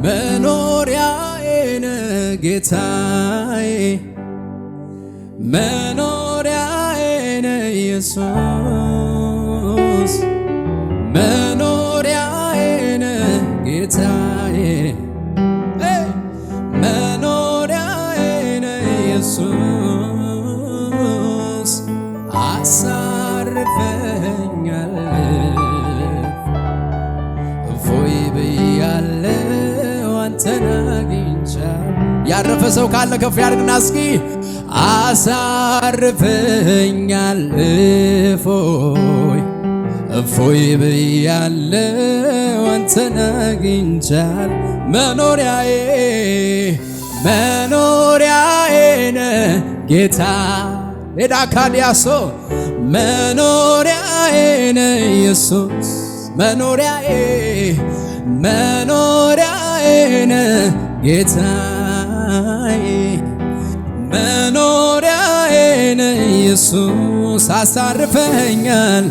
መኖሪያዬ ነህ ጌታዬ መኖሪያዬ ነህ ኢየሱስ መኖሪያዬ ነህ ጌታዬ መኖሪያዬ ነህ ኢየሱስ አሳርፈኛል እፎይ ብያለሁ አንተን አግኝቻለሁ። ያረፈ ሰው ካለ ከፍ ያድርግና እስኪ አሳርፈኛል እፎይ ብያለሁ አንተን አግኝቻለሁ። መኖሪያዬ ነህ ጌታ ዳካዲያሶ መኖሪያዬ ነህ ኢየሱስ መኖሪያዬ ነህ ጌታዬ መኖሪያዬ ነህ ኢየሱስ አሳርፈኛል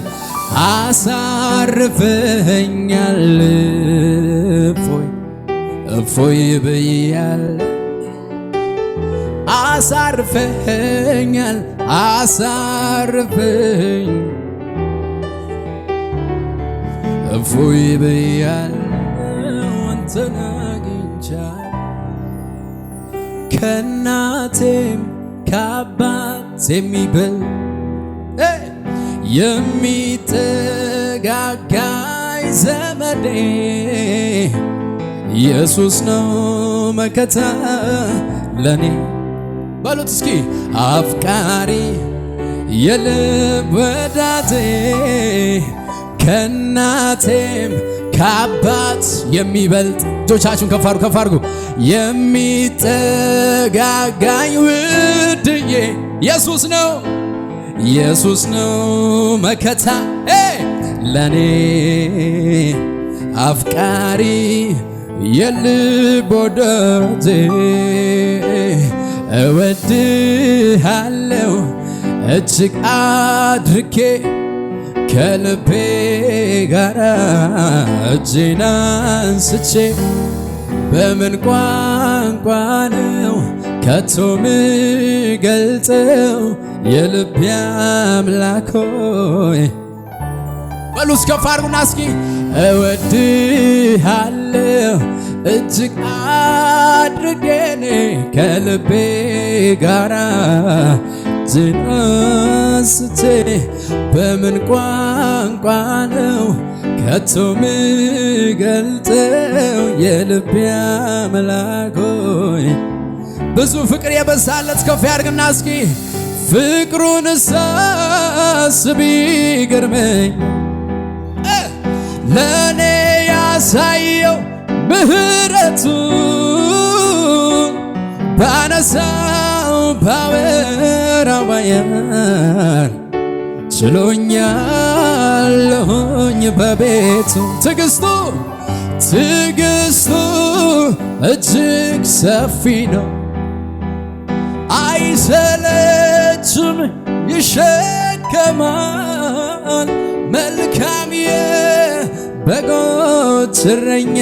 እፎይ ብያለሁ አሳርፈኛል እፎይ ብያለሁ አንተን አግኝቻለሁ። ከእናቴም ከአባቴም የሚበልጥ የሚጠጋጋኝ ዘመዴ ኢየሱስ ነው መከታ ለኔ በሉት እስኪ አፍቃሪ የልብ ወዳጄ ከእናቴም ከአባት የሚበልጥ እጆቻችሁን ከፍ አድርጉ የሚጠጋጋኝ ውድዬ ኢየሱስ ነው መከታ ለኔ አፍቃሪ የልብ ወዳጄ እወድሃለሁ እጅግ አድርጌ ከልቤ ጋር እጄን አንስቼ በምን ቋንቋ ነው ከቶ ምገልጠው የልቤ አምላክ ሆይ በሉ ከፍ አድርጉና እስኪ እወድሃለሁ እጅግ አድርጌ ከልቤ ጋር እጄን አንስቼ በምን ቋንቋ ነው ከቶ ምገልጠው የልቤ አምላክ ሆይ ብዙ ፍቅር የበዛለት ከፍ ያድርግና እስኪ ፍቅሩን ሳስብ ይገርመኝ ለኔ ያሳየው ምህረቱ ባነሳው ባወራው ባያን ችሎኛለሁኝ በቤቱ ትዕግስቱ እጅግ ሰፊ ነው አይሰለችም ይሸከማል መልካም የበጎች እረኛ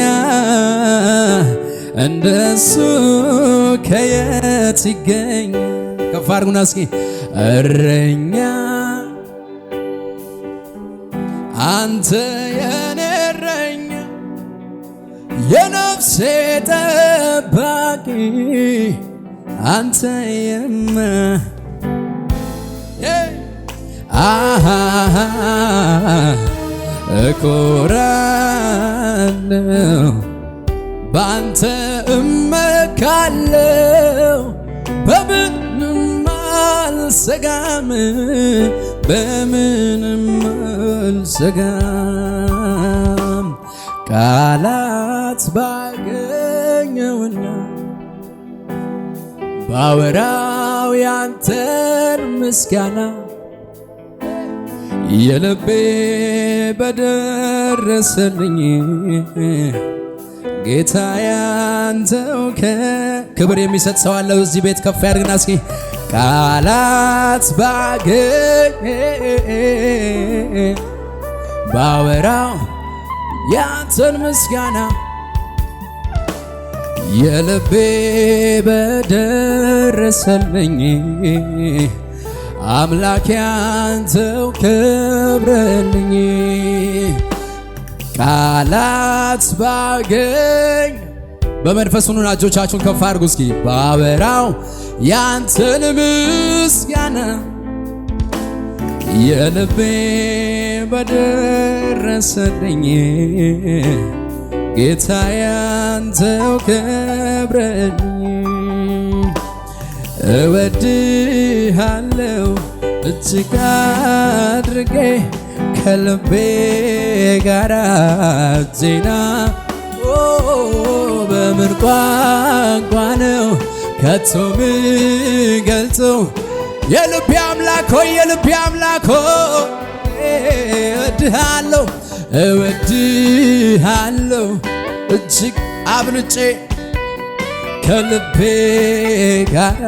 እንደሱ ከየት ይገኛል? ከፍ አድርጉና እስኪ እረኛ አንተ የኔ እረኛ የነፍሴ ጠባቂ አንተ እኮራለሁ ባንተ እመካለሁ በምንም አልሰጋም ቃላት ባገኘውና ባወራው ያንተን ምስጋና የልቤ በደረሰልኝ ጌታ ያንተው ክብር የሚሰጥ ሰው አለ እዚህ ቤት ከፍ ያድርግና እስኪ ቃላት ባገኝ ባወራው ያንተን ምስጋና የልቤ በደረሰልኝ አምላኬ አንተው ክብረልኝ ቃላት ባገኝ በመንፈስ ሁኑና እጆቻችሁን ከፍ አድርጉ እስኪ ባበራው ያንተን ምስጋና የልቤ በደረሰልኝ ጌታ ያንተው ክብረልኝ እወድሃለሁ እጅግ አድርጌ ከልቤ ጋር ዜና በምን ቋንቋ ነው ከቶ ምገልጸው የልቤ አምላክ ሆይ የልቤ አምላክ ሆይ እወድሃለሁ እወድሃለሁ እጅግ አብልጬ ከልቤ ጋር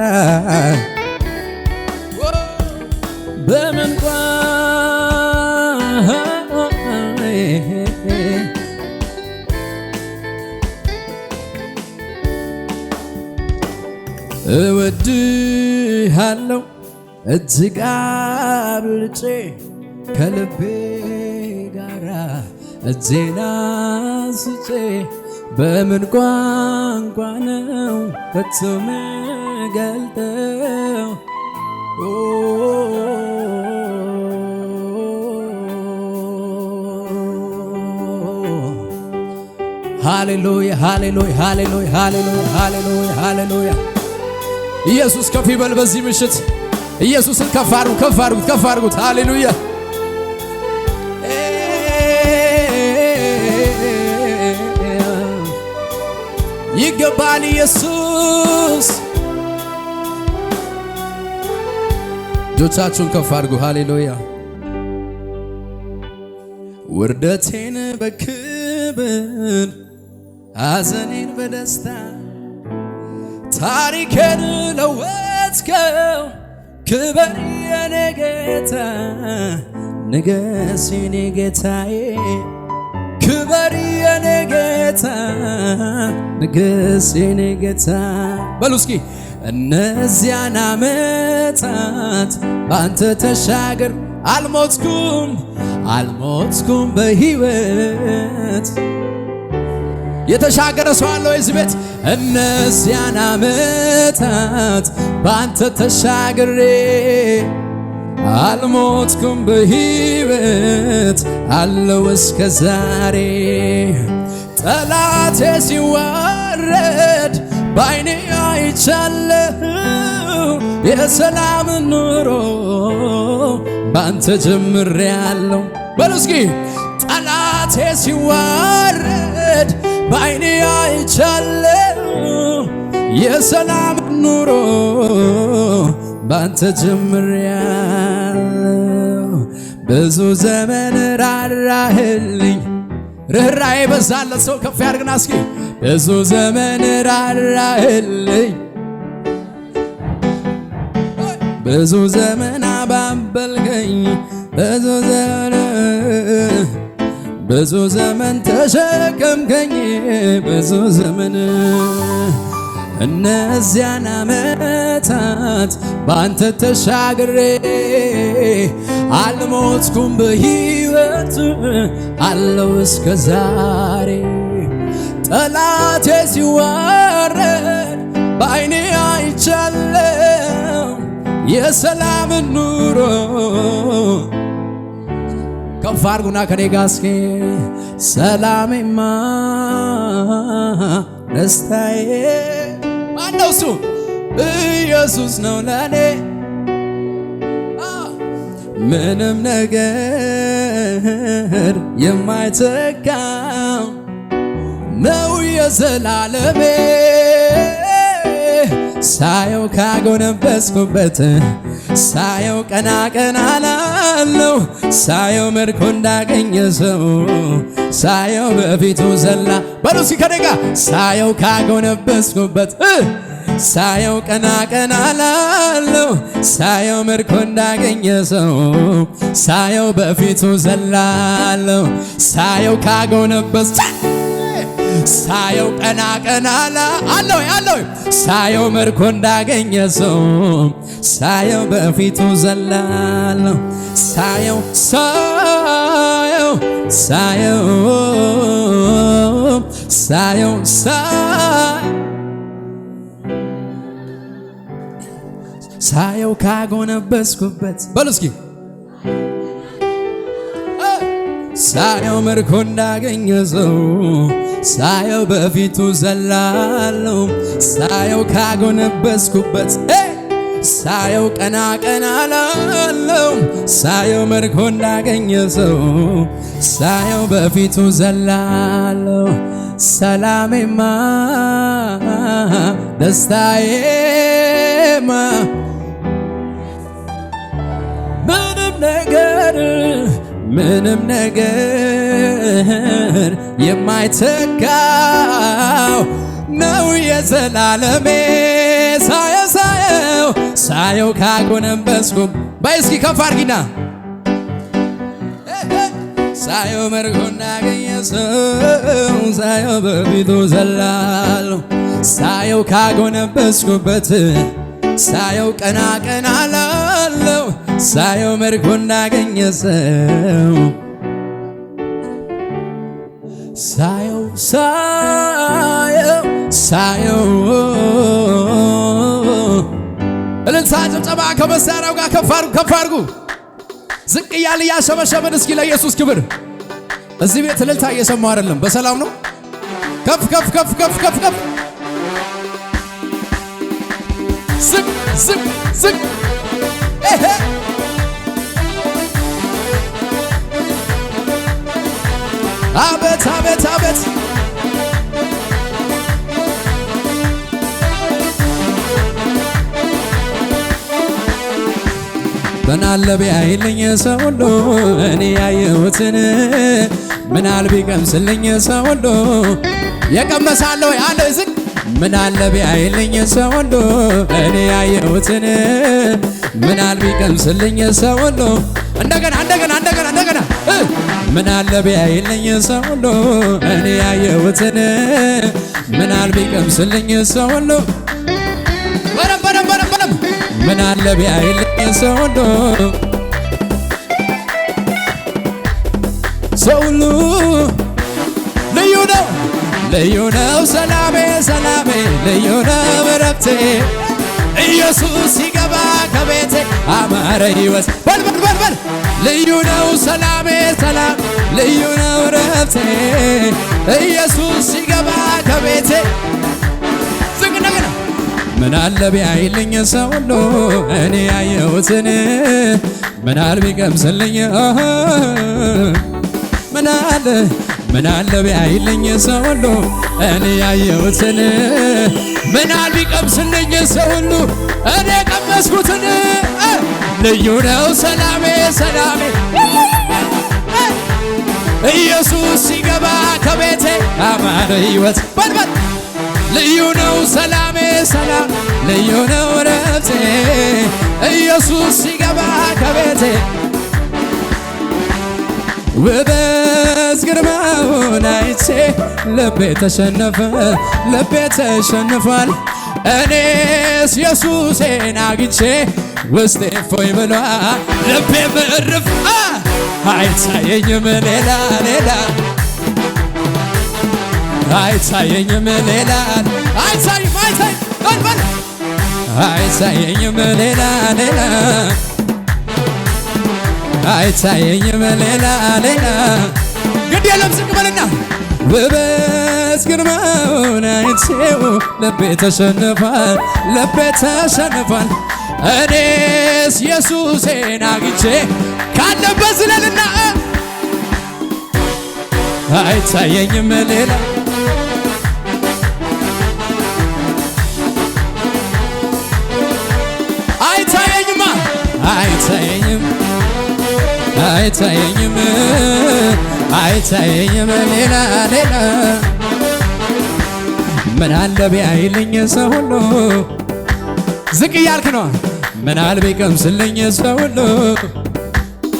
በምን እወድሃለሁ እጅግ አብልጬ ከልቤ ጋራ እጄን አንስቼ በምን ቋንቋ ነው ከቶ ምገልጠው ሃሌሉያ ሃሌሉያ ሃሌሉያ ሃሌሉያ ሃሌሉያ ሃሌሉያ ኢየሱስ ከፍ ይበል በዚህ ምሽት ኢየሱስን ከፍ አድርጉት ከፍ አድርጉት ከፍ አድርጉት ሃሌሉያ ይገባል ኢየሱስ እጆቻችሁን ከፍ አድርጉ ሃሌሉያ ውርደቴን በክብር ሐዘኔን በደስታ ታሪኬን ለወጥከው ክበር የኔ ጌታ ንገስ የኔ ጌታዬ ክበር የኔ ጌታ ንገስ የኔ ጌታ በሉ እስኪ እነዚያን ዓመታት ባንተ ተሻገር አልሞትኩም በሕይወት የተሻገረ ሰው አለ እዚህ ቤት እነዚያን ዓመታት ባንተ ተሻግሬ አልሞትኩም በሕይወት አለው እስከ ዛሬ ጠላቴ ሲዋረድ ባይኔ አይቻለሁ የሰላም ኑሮ ባንተ ጀምሬያለሁ በሉ እስኪ ጠላቴ ሲዋረድ ባይኔ አይቻለሁ የሰላም ኑሮ ባንተ ጀምሬያለሁ ብዙ ዘመን ራራህልኝ ርኅራኄ በዛለት ሰው ከፍ ያድርግና እስኪ ብዙ ዘመን ራራህልኝ ብዙ ዘመን አባበልከኝ ብዙ ዘመን ተሸከምከኝ ብዙ ዘመን እነዚያን ዓመታት ባንተ ተሻግሬ አልሞትኩም በሕይወት አለው እስከ ዛሬ ጠላቴ ሲዋረድ በዓይኔ አይቻለሁ የሰላም ኑሮ ከፍ አድርጉና ከኔ ጋር እስኪ ሰላሜማ ደስታዬ ማነው እሱ ኢየሱስ ነው ለኔ ምንም ነገር የማይተካው ነው የዘላለሜ ሳየው ካጎነበስኩበት ሳየው ቀና ቀና ላለው ሳየው ምርኮ እንዳገኘ ሰው ሳየው በፊቱ ዘላ በሉ እስኪ ከኔ ጋር ሳየው ካጎነበስኩበት ሳየው ቀና ቀና ላለው ሳየው ምርኮ እንዳገኘ ሰው ሳየው በፊቱ ዘላለው ሳየው ካጎነበስ ሳየው ቀና ቀና አለው ሳየው ምርኮ እንዳገኘ ሰው ሳየው በፊቱ ዘላለሁ ሳየው ሳየው ካጎነበስኩበት በሉ እስኪ ሳየው ምርኮ እንዳገኘ ሰው ሳየው በፊቱ ዘላለሁ ሳየው ካጎነበስኩበት ሳየው ቀና ቀና ላለው ሳየው ምርኮ እንዳገኘ ሰው ሳየው በፊቱ ዘላለሁ ሰላሜማ ደስታዬማ ምንም ነገር የማይተካው ነው የዘላለሜ ሳየው ካጎነበስኩም ባይ እስኪ ከፍ አድርጊና ሳየው ምርኮ እንዳገኘ ሰው ሳየው በፊቱ ዘላለሁ ሳየው ካጎነበስኩበት ሳየው ቀና ቀና ላለው ሳየው ምርኮ እንዳገኘ ሰው ሳየው እልልታ ጭብጨባ ከመሳሪያው ጋር ከፍ አድርጉ ዝቅ እያለ እያሸበሸበን እስኪ ለኢየሱስ ክብር እዚህ ቤት እልልታ እየሰማሁ አይደለም በሰላም ነው ከፍ ዝቅ አቤት ምናለ ቢያይልኝ ሰው ሁሉ እኔ ያየሁትን ምናል ቢቀምስልኝ ሰው ሁሉ የቀመሳለሁ ያለ ዝቅ ምናለ ቢያይልኝ ሰው ሁሉ እኔ ያየሁትን ምናል ቢቀምስልኝ ሰው ሁሉ እንደገና ምናለ ቢያይልኝ ሰው ሁሉ እኔ ያየሁትን ምናል ቢቀምስልኝ ሰው ሁሉ በረም ምናለ ቢያይልኝ ሰው ሁሉ ልዩ ነው ሰላሜ ልዩ ነው እረፍቴ ኢየሱስ ሲገባ ከቤቴ አማረ ሕይወት በል ልዩ ነው ሰላሜ ልዩ ነው እረፍቴ ኢየሱስ ሲገባ ከቤቴ ዝግነገና ምናለ ቢያይልኝ ሰው ሁሉ እኔ ያየሁትን ምናል ቢቀምስልኝ ምናለ ቢያይልኝ ሰው ሁሉ እኔ ያየሁትን ምናል ቢቀምስልኝ ሰው ሁሉ እኔ ቀመስኩትን ልዩ ነው ሰላሜ ኢየሱስ ሲገባ ከቤቴ አማረ ሕይወት በል ልዩ ነው ሰላሜ ልዩ ነው እረፍቴ ኢየሱስ ሲገባ ከቤቴ ውበት ግርማውን አይቼ ልቤ ተሸንፏል እኔስ ኢየሱሴን አግኝቼ ውስጤ እፎይ ብሏል ልቤ ምዕርፍ አይታየኝም ሌላ አይታየኝም ሌላ አይታየኝም ሌላ አይታየኝም ሌላ ግድ የለም ዝቅ በልና ውበት ግርማውን አይቼው ልቤ ተሸንፏል እኔስ ኢየሱሴን አግኝቼ ካለበት ዝለልና አይታየኝም ሌላ አይታየኝም ሌላ ምናለ ቢያይልኝ ሰው ሁሉ ዝቅ እያልክ ነው ምናል ቢቀምስልኝ ሰው ሁሉ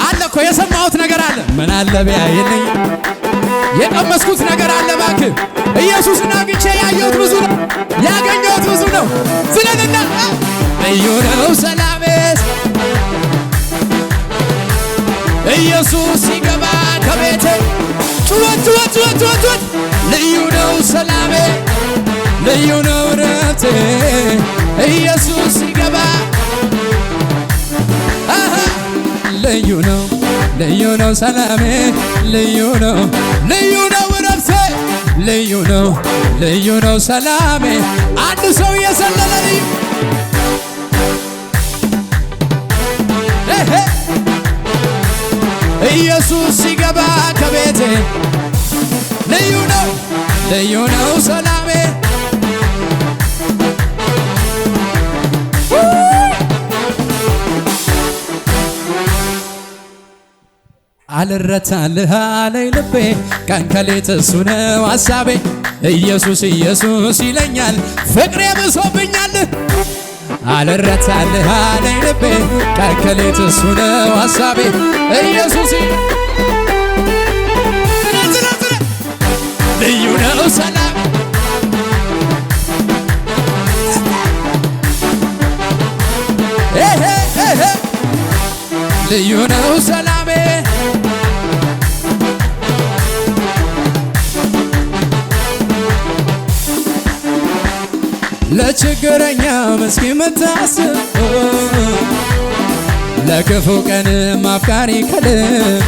አለ እኮ የሰማሁት ነገር አለ ምናለ ቢያይልኝ የቀመስኩት ነገር አለ እባክህ። ኢየሱስን አግኝቼ ያየሁት ብዙ ነው፣ ያገኘሁት ብዙ ነው። ዝለልና ልዩ ነው ሰላሜ ኢየሱስ ሲገባ ከቤቴ ጩኸት ልዩ ነው ሰላሜ ልዩ ነው ረፍቴ ኢየሱስ ሲገባ ልዩ ነው ሰላሜ ልዩ ነው ረፍቴ ልዩ ነው ሰላሜ። አንድ ሰው እየዘለለ ኢየሱስ ሲገባ ከቤቴ ልዩ ነው ሰላሜ። አልረታልህ አለኝ ልቤ ቀን ከሌት እሱ ነው ሐሳቤ። ኢየሱስ ይለኛል ፍቅሬ ብሶብኛል። አልረታልህ አለኝ ልቤ ቀን ከሌት እሱ ነው ሐሳቤ። ኢየሱስ ልዩ ነው ሰላም ልዩ ነው ሰላሜ። ለችግረኛ ምስኪን የምታስብ ለክፉ ቀን አፍቃሪ ከልብ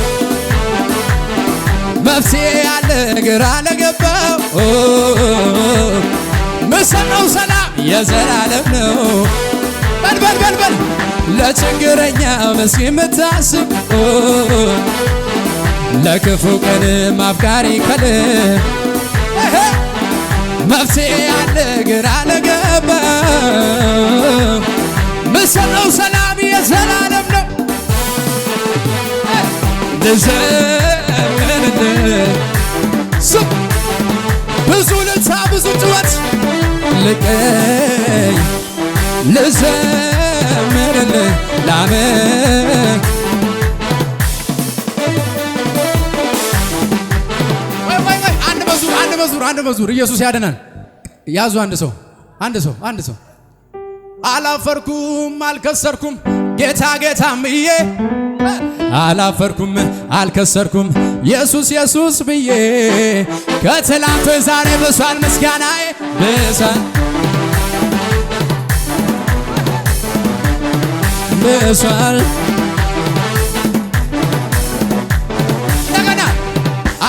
መፍትሄ ያለ ግራ ለገባው ምሰጠው ሰላም የዘላለም ነው። በል ለችግረኛ ምስኪን የምታስብ ለክፉ ቀን አፍቃሪ ከልብ መፍትሄ ያለ ግራ ለገባው ምሰጠው ሰላም የዘላለም ነው። ብዙ ልልታ ብዙ ጩኸት ልቀኝ ልዘምርልህ ላመን አንድ መዝሙር ኢየሱስ ያድናል። ያዙ አንድ ሰው አላፈርኩም አልከሰርኩም ጌታም ብዬ አላፈርኩም አልከሰርኩም ኢየሱስ ብዬ ከትላንት ዛሬ ብሷል ምስጋናዬ ብሷል እንደገና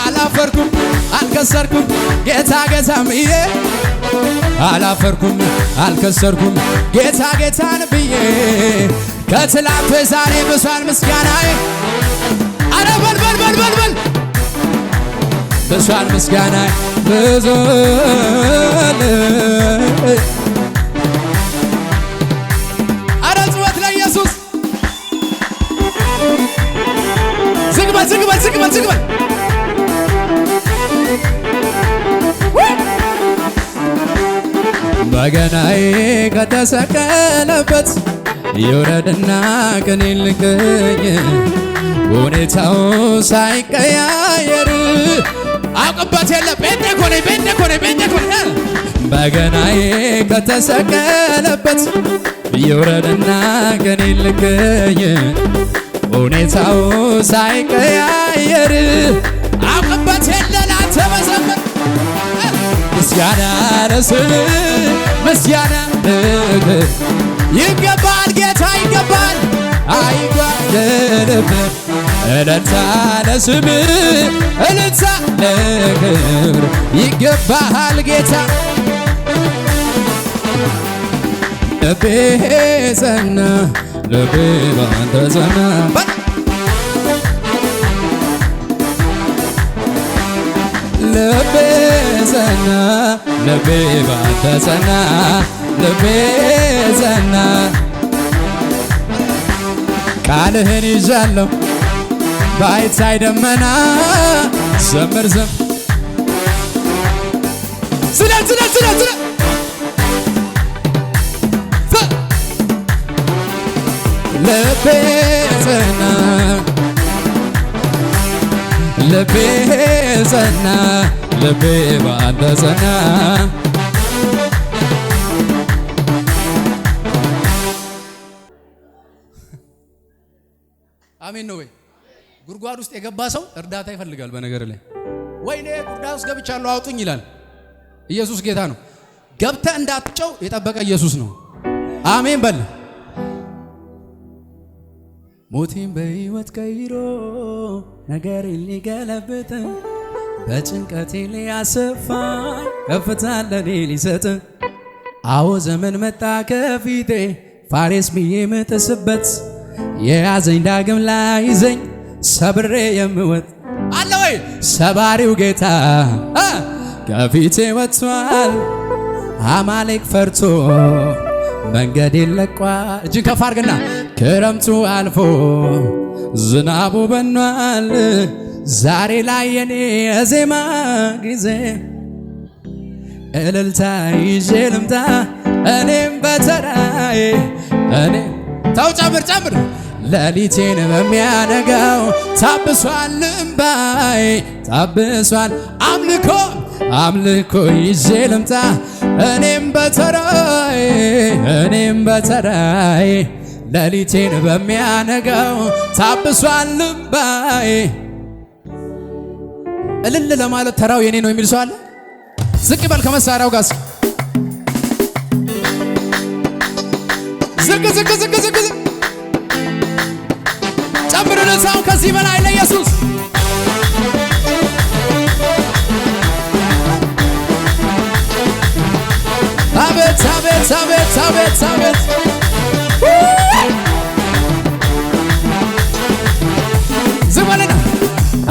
አላፈርኩም አልከሰርኩም ጌታን ብዬ አላፈርኩም አልከሰርኩም ጌታን ብዬ ከትላንት ዛሬ ብሷል ምስጋናዬ። አረ በል ብሷል ምስጋናዬ ብዟል። አረ ጩኸት ለኢየሱስ ዝግ በል በገናዬ ከተሰቀለበት ይውረድና ቀኔ ልገኝ ሁኔታው ሳይቀያየር አውቅበት የለ ቤቴ ኮኔ በገናዬ ከተሰቀለበት ይውረድና ቀኔ ልገኝ ሁኔታው ሳይቀያየር አውቅበት የለ ላንተ መዘመር ምስጋና ለስምህ ምስጋና ይገባል ጌታ ይገባል አይጓደልብህ እልልታ ለስምህ እልልታ ለክብር ይገባሃል ጌታ። ልቤ ጸና ልቤ ባንተ ጸና ልቤ ጸና ልቤ ባንተ ጸና ልቤ ጸና ቃልህን ይዣለሁ ባይታይ ደመና ዘምር ስለ ልቤ ጸና ጸና ልቤ ባንተ ጸና አሜን ነው ወይ? ጉድጓድ ውስጥ የገባ ሰው እርዳታ ይፈልጋል። በነገር ላይ ወይኔ ጉድጓድ ውስጥ ገብቻለሁ አውጡኝ ይላል። ኢየሱስ ጌታ ነው። ገብተህ እንዳትጨው የጠበቀ ኢየሱስ ነው። አሜን በል። ሞቴን በሕይወት ቀይሮ ነገሬን ሊገለብጥ በጭንቀቴ ሊያሰፋኝ ከፍታ ለኔ ሊሰጥ አዎ ዘመን መጣ ከፊቴ ፋሬስ ብዬ ምጥስበት የያዘኝ ዳግም ላይዘኝ ሰብሬ የምወጥ አለ ወይ ሰባሪው ጌታ ከፊቴ ወጥቷል። አማሌቅ ፈርቶ መንገድ ለቋል። እጅን ከፍ አድርግና ክረምቱ አልፎ ዝናቡ በኗል። ዛሬ ላይ የኔ የዜማ ጊዜ እልልታ ይዤ ልምጣ እኔም በተራዬ እኔ ታው ጨምር ሌሊቴን በሚያነጋው ታብሷል እምባዬ ታብሷል አምልኮ ይዤ ልምጣ እኔም በተራዬ ሌሊቴን በሚያነጋው ታብሷል እምባዬ። እልል ለማለት ተራው የኔ ነው የሚል ሰው አለ? ዝቅ በል ከመሳሪያው ጋር ዝቅ ጨምር ለሳው ከዚህ በላይ ለኢየሱስ አቤት ዝመለና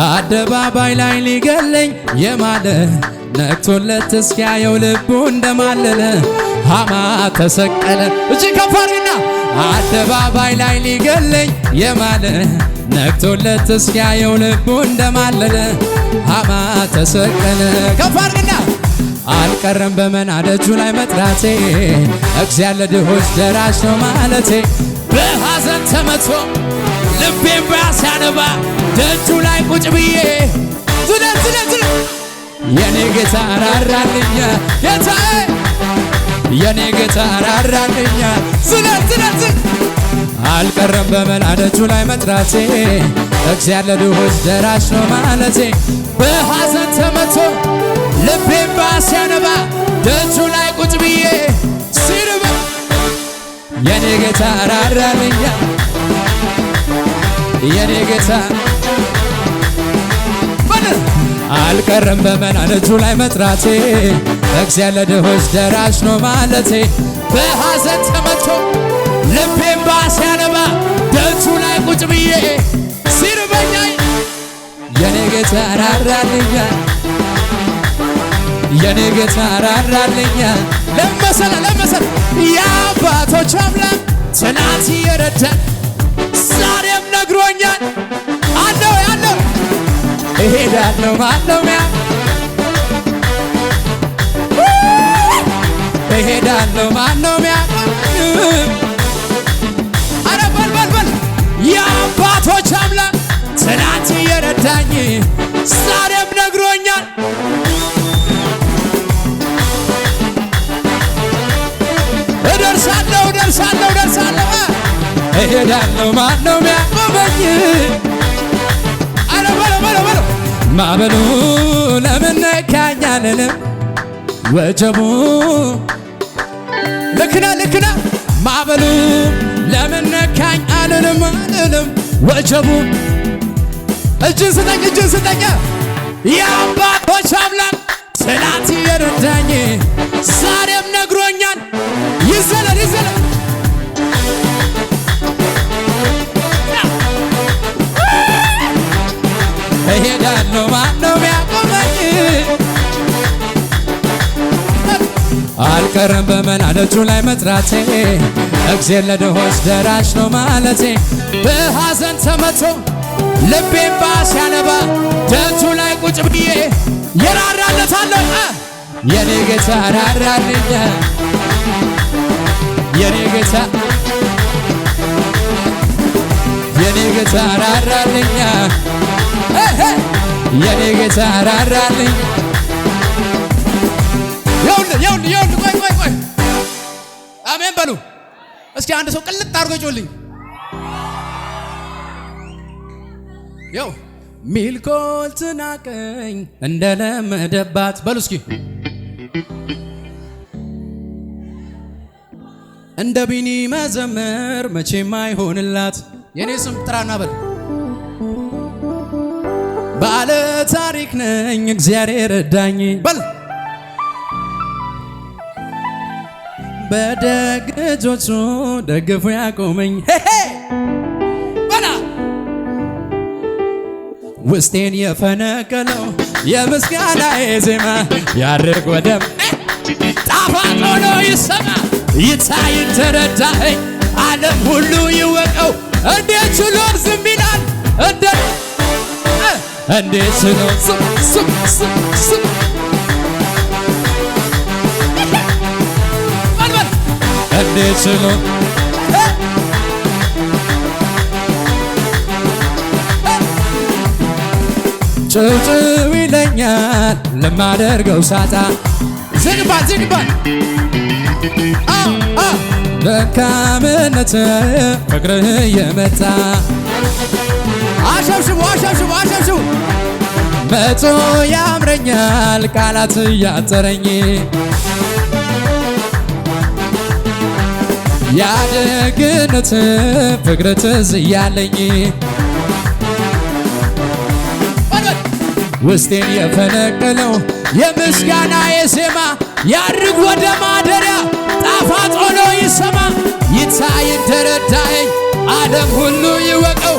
አደባባይ ላይ ሊገለኝ የማለ ነክቶለት እስኪያየው ልቡ እንደማለለ ሃማ ተሰቀለ። እጅ ከፍ አድርግና አደባባይ ላይ ሊገለኝ የማለ ነክቶለት እስኪያየው ልቡ እንደማለለ ሃማ ተሰቀለ። ከፍ አድርግና አልቀረም በመናደጁ ላይ መጥራቴ እግዚአብሔር ለድሆች ደራሽ ነው ማለቴ በሐዘን ተመቶ ልቤን ባሲያነባ ደጁ ላይ ቁጭ ብዬ ዝለት የኔ ጌታ ራራልኛ ጌታዬ የኔ ጌታ ራራልኛ ዝለት አልቀረም በመናደጁ ላይ መጥራቴ እግዚአብሔር ለድሆች ደራሽ ነው ማለቴ በሐዘን ተመቶ ልቤን ባሲያነባ ደጁ ላይ ቁጭ ብዬ ሲርብ የኔ ጌታ ራራልኛ የኔ ጌታ አልቀረም በመናደጁ ላይ መጥራቴ እግዚአብሔር ለድሆች ደራሽ ነው ማለቴ በሐዘን ተመቶ ልቤን ባሲያነባ ደጁ ላይ ቁጭ ብዬ ሲርበኛይ የኔ ጌታ ራራልኛ የኔ ጌታ ራራልኛ ለመሰለ የአባቶች አምላክ ትናንት የረዳን ዛሬም ነግሮኛል አለው እሄዳለሁ ማነው እሄዳለሁ ማነው አረ በል የአባቶች አምላክ ትናንት የረዳኝ ዛሬም ነግሮኛል እደርሳለሁ እሄዳለሁ ማነው ሚያቆመኝ አረ በለው ማዕበሉ ለምን ነካኝ አልልም ወጀቡ ልክና ማዕበሉ ለምን ነካኝ አልልም ወጀቡ እጅን ስጠኝ የአባቶች አምላክ ትናንት የረዳኝ ዛሬም ነግሮኛል ይዘለል እሄዳለሁ ማነው ሚያቆመኝ አልቀረም በመናደጁ ላይ መጥራቴ እግዚአብሔር ለድሆች ደራሽ ነው ማለቴ በሐዘን ተመቶ ልቤን ባሲያነባ ደጁ ላይ ቁጭ ብዬ የራራለታለሁ የኔ ጌታ ራራልኛ የኔ ጌታ ራራልኛ የኔ ጌታ ራራልኝ። ቆይ አሜን በሉ እስኪ። አንድ ሰው ቅልጥ አድርጎ ይጮልኝ። ያው ሚልኮል ትናቀኝ እንደለመደባት በሉ እስኪ። እንደ ቢኒ መዘመር መቼም አይሆንላት። የኔ ስም ጥራና በል። ባለ ታሪክ ነኝ እግዚአብሔር ረዳኝ በል። በደግ እጆቹ ደግፎ ያቆመኝ በላ። ውስጤን የፈነቀለው የምስጋናዬ ዜማ ያርግ ወደም ጣፋጭ ሆኖ ይሰማ ይታይ ተረዳኸኝ ዓለም ሁሉ ይወቀው። እንዴት ችሎ ዝም ይላል? እንዴት ችሎ እንዴት ችሎ ጭብጭብ ይለኛል ለማደርገው ሳጣ። ዝግባል በካምነት ፍቅርህ የመጣ አሸብሽቡ መቶ ያምረኛል ቃላት ያጠረኝ ያደግነት ፍቅር ትዝ ያለኝ ውስጤን የፈነቀለው የምስጋናዬ ዜማ ያርግ ወደ ማደሪያ ጣፋጭ ሆኖ ይሰማ ይታይ ተረዳኸኝ ዓለም ሁሉ ይወቀው።